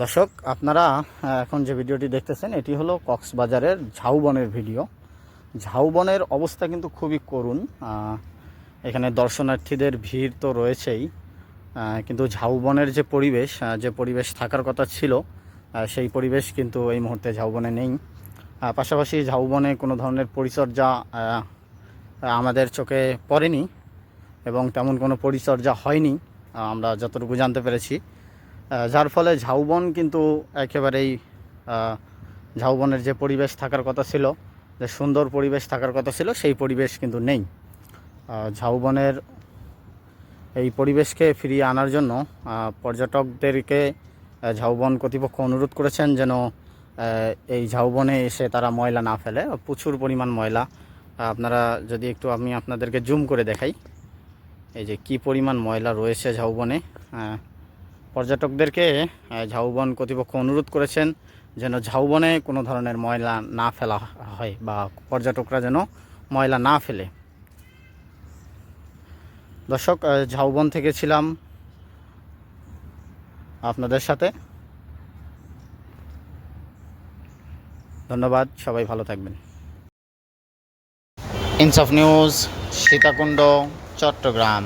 দর্শক, আপনারা এখন যে ভিডিওটি দেখতেছেন এটি হলো কক্সবাজারের ঝাউবনের ভিডিও। ঝাউবনের অবস্থা কিন্তু খুবই করুণ। এখানে দর্শনার্থীদের ভিড় তো রয়েছেই, কিন্তু ঝাউবনের যে পরিবেশ থাকার কথা ছিল সেই পরিবেশ কিন্তু এই মুহূর্তে ঝাউবনে নেই। পাশাপাশি ঝাউবনে কোনো ধরনের পরিচর্যা আমাদের চোখে পড়েনি এবং তেমন কোনো পরিচর্যা হয়নি আমরা যতটুকু জানতে পেরেছি, যার ফলে ঝাউবন কিন্তু একেবারেই ঝাউবনের যে পরিবেশ থাকার কথা ছিল, যে সুন্দর পরিবেশ থাকার কথা ছিল, সেই পরিবেশ কিন্তু নেই। ঝাউবনের এই পরিবেশকে ফিরিয়ে আনার জন্য পর্যটকদেরকে ঝাউবন কর্তৃপক্ষ অনুরোধ করেছেন যেন এই ঝাউবনে এসে তারা ময়লা না ফেলে। প্রচুর পরিমাণ ময়লা, আপনারা যদি একটু আমি আপনাদেরকে জুম করে দেখাই, এই যে কি পরিমাণ ময়লা রয়েছে ঝাউবনে। পর্যটকদেরকে ঝাউবন কর্তৃপক্ষ অনুরোধ করেছেন যেন ঝাউবনে কোনো ধরনের ময়লা না ফেলা হয় বা পর্যটকরা যেন ময়লা না ফেলে। দর্শক, ঝাউবন থেকে ছিলাম আপনাদের সাথে। ধন্যবাদ, সবাই ভালো থাকবেন। ইনসাফ নিউজ, সীতাকুণ্ড, চট্টগ্রাম।